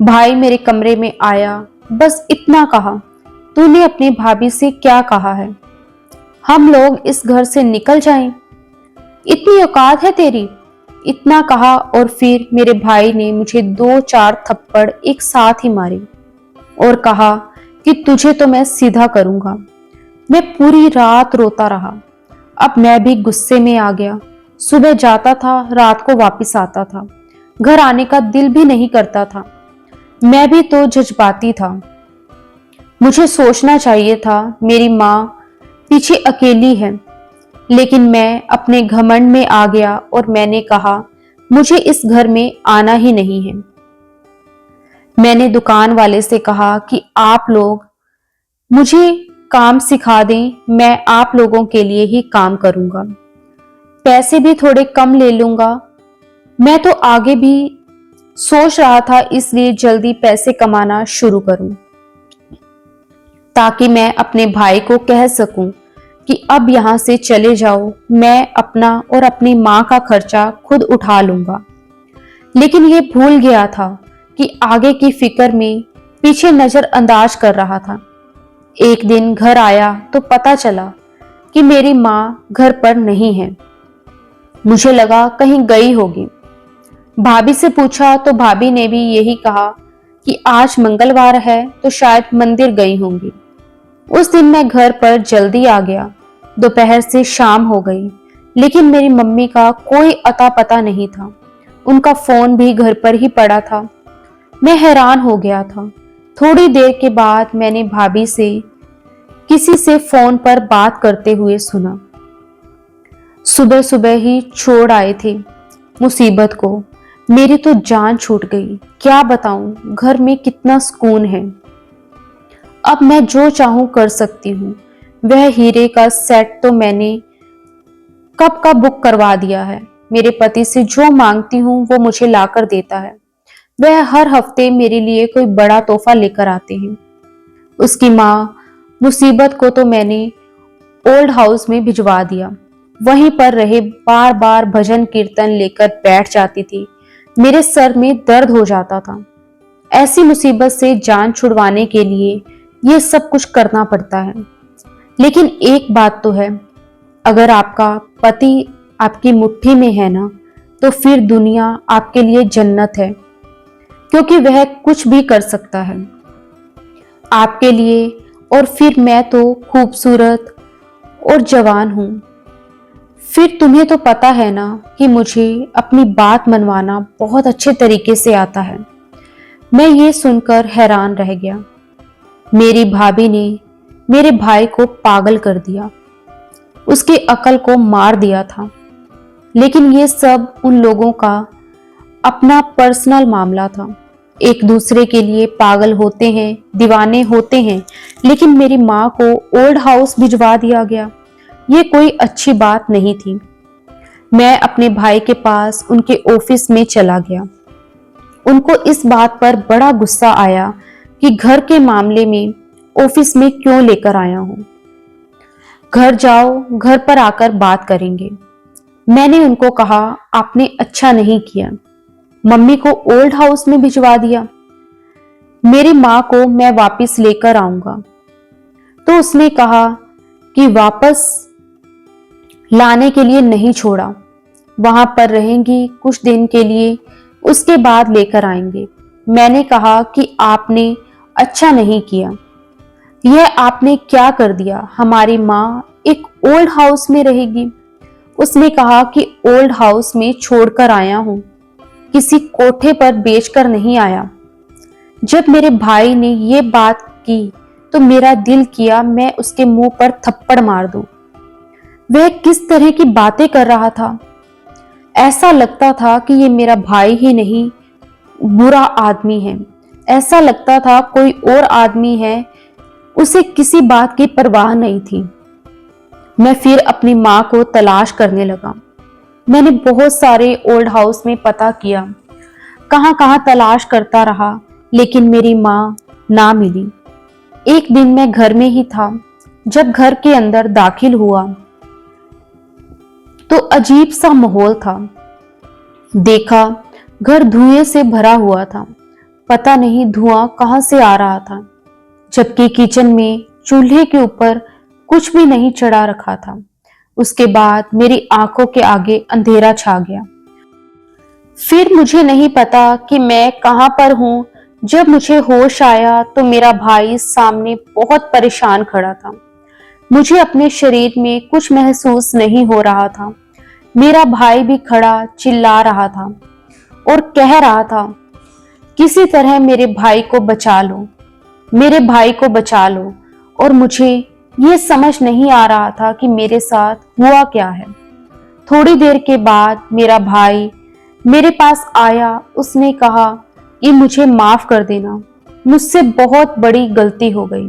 भाई मेरे कमरे में आया, बस इतना कहा, तूने अपनी भाभी से क्या कहा है? हम लोग इस घर से निकल जाएं? इतनी औकात है तेरी? इतना कहा और फिर मेरे भाई ने मुझे 2-4 थप्पड़ एक साथ ही मारे और कहा कि तुझे तो मैं सीधा करूंगा। मैं पूरी रात रोता रहा। अब मैं भी गुस्से में आ गया। सुबह जाता था, रात को वापस आता था। घर आने का दिल भी नहीं करता था। मैं भी तो जज्बाती था। मुझे सोचना चाहिए था मेरी माँ पीछे अकेली है, लेकिन मैं अपने घमंड में आ गया और मैंने कहा मुझे इस घर में आना ही नहीं है। मैंने दुकान वाले से कहा कि आप लोग मुझे काम सिखा दें, मैं आप लोगों के लिए ही काम करूंगा, पैसे भी थोड़े कम ले लूंगा। मैं तो आगे भी सोच रहा था, इसलिए जल्दी पैसे कमाना शुरू करूं ताकि मैं अपने भाई को कह सकूं कि अब यहां से चले जाओ, मैं अपना और अपनी मां का खर्चा खुद उठा लूंगा। लेकिन ये भूल गया था कि आगे की फिक्र में पीछे नजरअंदाज कर रहा था। एक दिन घर आया तो पता चला कि मेरी मां घर पर नहीं है। मुझे लगा कहीं गई होगी। भाभी से पूछा तो भाभी ने भी यही कहा कि आज मंगलवार है तो शायद मंदिर गई होंगी। उस दिन मैं घर पर जल्दी आ गया। दोपहर से शाम हो गई, लेकिन मेरी मम्मी का कोई अता पता नहीं था। उनका फोन भी घर पर ही पड़ा था। मैं हैरान हो गया था। थोड़ी देर के बाद मैंने भाभी से किसी से फोन पर बात करते हुए सुना। सुबह सुबह ही छोड़ आए थे मुसीबत को। मेरी तो जान छूट गई। क्या बताऊं, घर में कितना सुकून है। अब मैं जो चाहूं कर सकती हूँ। वह हीरे का सेट तो मैंने कब का बुक करवा दिया है। मेरे पति से जो मांगती हूँ वो मुझे लाकर देता है। वह हर हफ्ते मेरे लिए कोई बड़ा तोहफा लेकर आते हैं। उसकी माँ मुसीबत को तो मैंने ओल्ड हाउस में भिजवा दिया। वहीं पर रहे बार बार भजन कीर्तन लेकर बैठ जाती थी। मेरे सर में दर्द हो जाता था। ऐसी मुसीबत से जान छुड़वाने के लिए ये सब कुछ करना पड़ता है। लेकिन एक बात तो है, अगर आपका पति आपकी मुट्ठी में है ना, तो फिर दुनिया आपके लिए जन्नत है, क्योंकि वह कुछ भी कर सकता है आपके लिए। और फिर मैं तो खूबसूरत और जवान हूं। फिर तुम्हें तो पता है ना कि मुझे अपनी बात मनवाना बहुत अच्छे तरीके से आता है। मैं ये सुनकर हैरान रह गया। मेरी भाभी ने मेरे भाई को पागल कर दिया, उसकी अकल को मार दिया था। लेकिन ये सब उन लोगों का अपना पर्सनल मामला था। एक दूसरे के लिए पागल होते हैं, दीवाने होते हैं, लेकिन मेरी माँ को ओल्ड हाउस भिजवा दिया गया। ये कोई अच्छी बात नहीं थी। मैं अपने भाई के पास उनके ऑफिस में चला गया। उनको इस बात पर बड़ा गुस्सा आया कि घर के मामले में ऑफिस में क्यों लेकर आया हूं। घर जाओ, घर पर आकर बात करेंगे। मैंने उनको कहा, आपने अच्छा नहीं किया, मम्मी को ओल्ड हाउस में भिजवा दिया। मेरी माँ को मैं वापस लेकर आऊंगा। तो उसने कहा कि वापस लाने के लिए नहीं छोड़ा, वहां पर रहेंगी कुछ दिन के लिए, उसके बाद लेकर आएंगे। मैंने कहा कि आपने अच्छा नहीं किया। यह आपने क्या कर दिया? हमारी माँ एक ओल्ड हाउस में रहेगी। उसने कहा कि ओल्ड हाउस में छोड़कर आया हूं, किसी कोठे पर बेचकर नहीं आया। जब मेरे भाई ने ये बात की तो मेरा दिल किया मैं उसके मुंह पर थप्पड़ मार दूं। वह किस तरह की बातें कर रहा था। ऐसा लगता था कि ये मेरा भाई ही नहीं, बुरा आदमी है। ऐसा लगता था कोई और आदमी है, उसे किसी बात की परवाह नहीं थी। मैं फिर अपनी माँ को तलाश करने लगा। मैंने बहुत सारे ओल्ड हाउस में पता किया, कहां कहां तलाश करता रहा, लेकिन मेरी माँ ना मिली। एक दिन मैं घर में ही था। जब घर के अंदर दाखिल हुआ तो अजीब सा माहौल था। देखा, घर धुएं से भरा हुआ था। पता नहीं धुआं कहां से आ रहा था, जबकि किचन में चूल्हे के ऊपर कुछ भी नहीं चढ़ा रखा था। उसके बाद मेरी आंखों के आगे अंधेरा छा गया। फिर मुझे नहीं पता कि मैं कहां पर हूं। जब मुझे होश आया तो मेरा भाई सामने बहुत परेशान खड़ा था। मुझे अपने शरीर में कुछ महसूस नहीं हो रहा था। मेरा भाई भी खड़ा चिल्ला रहा था और कह रहा था, किसी तरह मेरे भाई को बचा लो, मेरे भाई को बचा लो। और मुझे ये समझ नहीं आ रहा था कि मेरे साथ हुआ क्या है। थोड़ी देर के बाद मेरा भाई मेरे पास आया। उसने कहा कि मुझे माफ कर देना, मुझसे बहुत बड़ी गलती हो गई।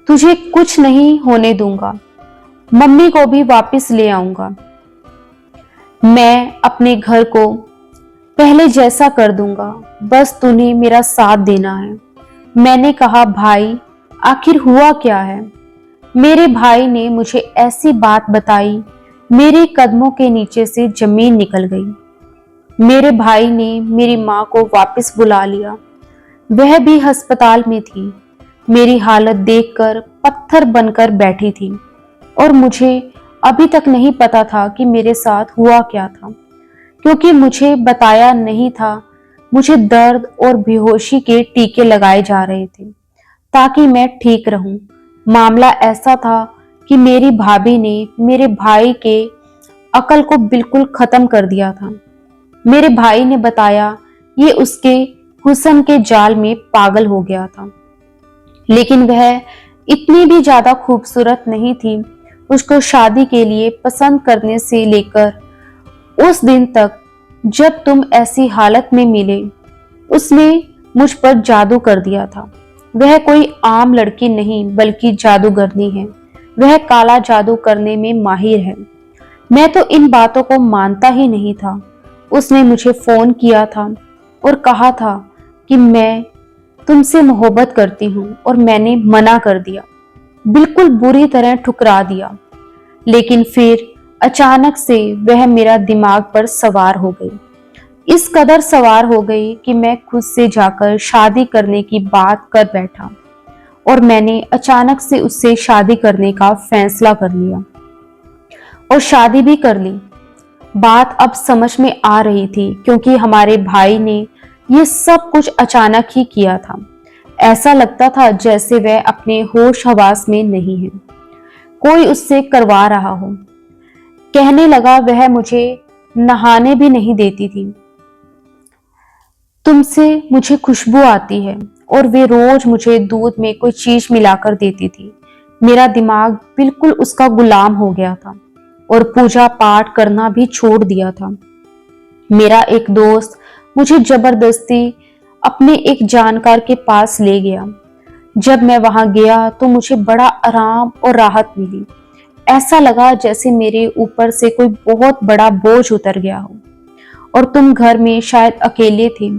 तुझे कुछ नहीं होने दूंगा, मम्मी को भी वापस ले आऊंगा। मैं अपने घर को पहले जैसा कर दूंगा, बस तूने मेरा साथ देना है। मैंने कहा, भाई आखिर हुआ क्या है? मेरे भाई ने मुझे ऐसी बात बताई, मेरे कदमों के नीचे से जमीन निकल गई। मेरे भाई ने मेरी माँ को वापस बुला लिया। वह भी अस्पताल में थी। मेरी हालत देखकर पत्थर बनकर बैठी थी और मुझे अभी तक नहीं पता था कि मेरे साथ हुआ क्या था, क्योंकि मुझे बताया नहीं था। मुझे दर्द और बेहोशी के टीके लगाए जा रहे थे ताकि मैं ठीक रहूं। मामला ऐसा था कि मेरी भाभी ने मेरे भाई के अकल को बिल्कुल खत्म कर दिया था। मेरे भाई ने बताया ये उसके हुस्न के जाल में पागल हो गया था, लेकिन वह इतनी भी ज्यादा खूबसूरत नहीं थी। उसको शादी के लिए पसंद करने से लेकर उस दिन तक जब तुम ऐसी हालत में मिले, उसने मुझ पर जादू कर दिया था। वह कोई आम लड़की नहीं बल्कि जादूगरनी है। वह काला जादू करने में माहिर है। मैं तो इन बातों को मानता ही नहीं था। उसने मुझे फोन किया था और कहा था कि मैं तुमसे मोहब्बत करती हूँ, और मैंने मना कर दिया, बिल्कुल बुरी तरह ठुकरा दिया। लेकिन फिर अचानक से वह मेरा दिमाग पर सवार हो गई। इस कदर सवार हो गई कि मैं खुद से जाकर शादी करने की बात कर बैठा, और मैंने अचानक से उससे शादी करने का फैसला कर लिया और शादी भी कर ली। बात अब समझ में आ रही थी, क्योंकि हमारे भाई ने ये सब कुछ अचानक ही किया था। ऐसा लगता था जैसे वह अपने होश हवास में नहीं है, कोई उससे करवा रहा हो। कहने लगा, वह मुझे नहाने भी नहीं देती थी। तुमसे मुझे खुशबू आती है, और वे रोज मुझे दूध में कोई चीज मिलाकर देती थी। मेरा दिमाग बिल्कुल उसका गुलाम हो गया था और पूजा पाठ करना भी छोड़ दिया था। मेरा एक दोस्त मुझे जबरदस्ती अपने एक जानकार के पास ले गया। जब मैं वहां गया तो मुझे बड़ा आराम और राहत मिली। ऐसा लगा जैसे मेरे ऊपर से कोई बहुत बड़ा बोझ उतर गया हो। और तुम घर में शायद अकेले थे।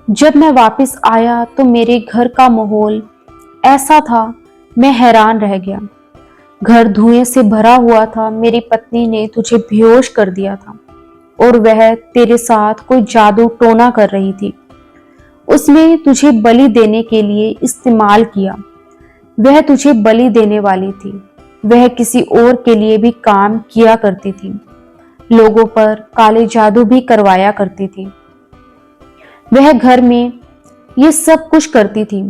जब मैं वापस आया तो मेरे घर का माहौल ऐसा था, मैं हैरान रह गया। घर धुएं से भरा हुआ था। मेरी पत्नी ने तुझे बेहोश कर दिया था और वह तेरे साथ कोई जादू टोना कर रही थी। उसने तुझे बलि देने के लिए इस्तेमाल किया। वह तुझे बलि देने वाली थी। वह किसी और के लिए भी काम किया करती थी। लोगों पर काले जादू भी करवाया करती थी। वह घर में ये सब कुछ करती थी।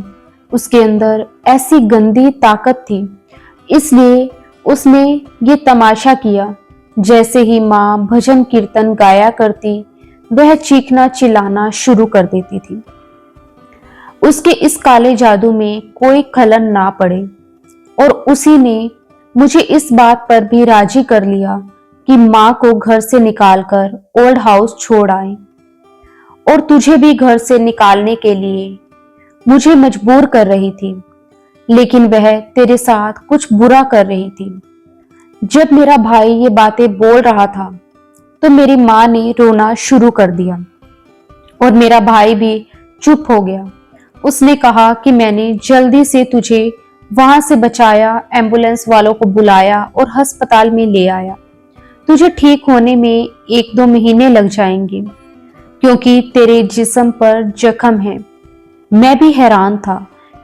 उसके अंदर ऐसी गंदी ताकत थी, इसलिए उसने ये तमाशा किया। जैसे ही माँ भजन कीर्तन गाया करती, वह चीखना चिल्लाना शुरू कर देती थी। उसके इस काले जादू में कोई खलन ना पड़े, और उसी ने मुझे इस बात पर भी राजी कर लिया कि माँ को घर से निकालकर ओल्ड हाउस छोड़ आए, और तुझे भी घर से निकालने के लिए मुझे मजबूर कर रही थी। लेकिन वह तेरे साथ कुछ बुरा कर रही थी। जब मेरा भाई ये बातें बोल रहा था तो मेरी माँ ने रोना शुरू कर दिया, और मेरा भाई भी चुप हो गया। उसने कहा कि मैंने जल्दी से तुझे वहां से बचाया, एम्बुलेंस वालों को बुलाया और अस्पताल में ले आया। तुझे ठीक होने में 1-2 महीने लग जाएंगे क्योंकि तेरे जिस्म पर जख्म है। मैं भी हैरान था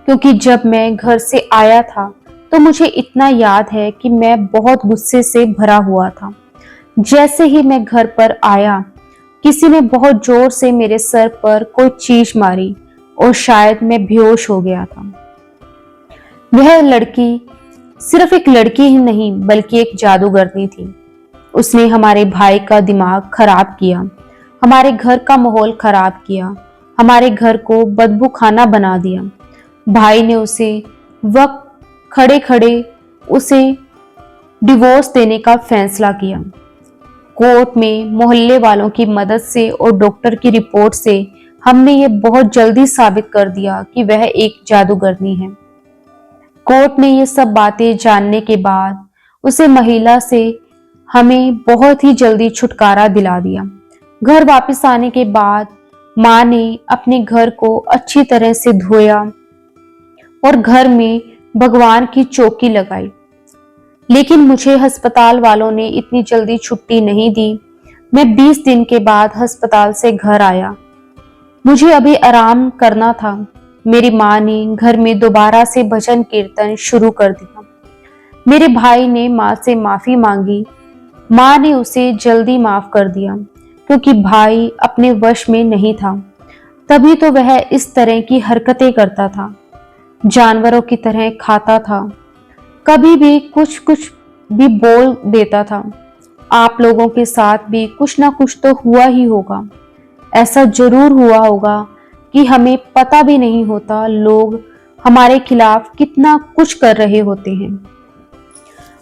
क्योंकि जब मैं घर से आया था तो मुझे इतना याद है कि मैं बहुत गुस्से से भरा हुआ था। जैसे ही मैं घर पर आया, किसी ने बहुत जोर से मेरे सर पर कोई चीज मारी और शायद मैं बेहोश हो गया था। वह लड़की सिर्फ एक लड़की ही नहीं बल्कि एक जादूगरनी थी। उसने हमारे भाई का दिमाग खराब किया, हमारे घर का माहौल खराब किया, हमारे घर को बदबू खाना बना दिया। भाई ने उसे वक्त खड़े खड़े उसे डिवोर्स देने का फैसला किया। कोर्ट में मोहल्ले वालों की मदद से और डॉक्टर की रिपोर्ट से हमने ये बहुत जल्दी साबित कर दिया कि वह एक जादूगरनी है। कोर्ट ने ये सब बातें जानने के बाद उसे महिला से हमें बहुत ही जल्दी छुटकारा दिला दिया। घर वापस आने के बाद माँ ने अपने घर को अच्छी तरह से धोया और घर में भगवान की चौकी लगाई। लेकिन मुझे अस्पताल वालों ने इतनी जल्दी छुट्टी नहीं दी। मैं 20 दिन के बाद अस्पताल से घर आया। मुझे अभी आराम करना था। मेरी माँ ने घर में दोबारा से भजन कीर्तन शुरू कर दिया। मेरे भाई ने माँ से माफी मांगी। माँ ने उसे जल्दी माफ कर दिया क्योंकि भाई अपने वश में नहीं था। तभी तो वह इस तरह की हरकतें करता था, जानवरों की तरह खाता था, कभी भी कुछ कुछ भी बोल देता था। आप लोगों के साथ भी कुछ ना कुछ तो हुआ ही होगा। ऐसा जरूर हुआ होगा कि हमें पता भी नहीं होता लोग हमारे खिलाफ कितना कुछ कर रहे होते हैं।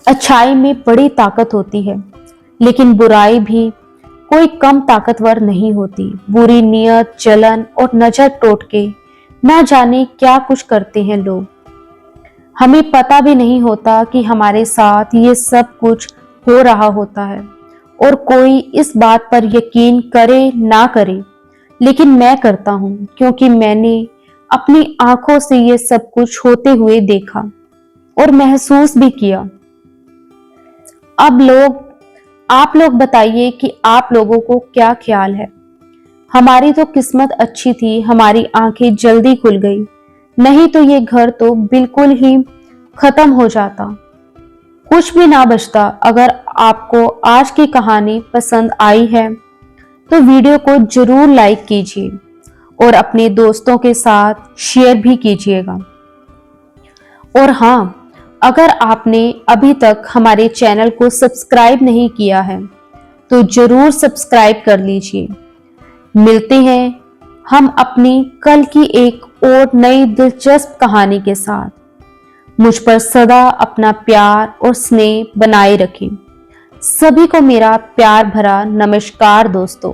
अच्छाई में बड़ी ताकत होती है, लेकिन बुराई भी कोई कम ताकतवर नहीं होती। बुरी नियत, जलन और नजर टोटके ना जाने क्या कुछ करते हैं लोग। हमें पता भी नहीं होता कि हमारे साथ ये सब कुछ हो रहा होता है और कोई इस बात पर यकीन करे ना करे, लेकिन मैं करता हूं क्योंकि मैंने अपनी आंखों से ये सब कुछ होते हुए देखा और महसूस भी किया। अब आप लोग बताइए कि आप लोगों को क्या ख्याल है। हमारी तो किस्मत अच्छी थी, हमारी आंखें जल्दी खुल गई, नहीं तो ये घर तो बिल्कुल ही खत्म हो जाता, कुछ भी ना बचता। अगर आपको आज की कहानी पसंद आई है तो वीडियो को जरूर लाइक कीजिए और अपने दोस्तों के साथ शेयर भी कीजिएगा। और हाँ, अगर आपने अभी तक हमारे चैनल को सब्सक्राइब नहीं किया है तो जरूर सब्सक्राइब कर लीजिए। मिलते हैं हम अपनी कल की एक और नई दिलचस्प कहानी के साथ। मुझ पर सदा अपना प्यार और स्नेह बनाए रखें। सभी को मेरा प्यार भरा नमस्कार दोस्तों।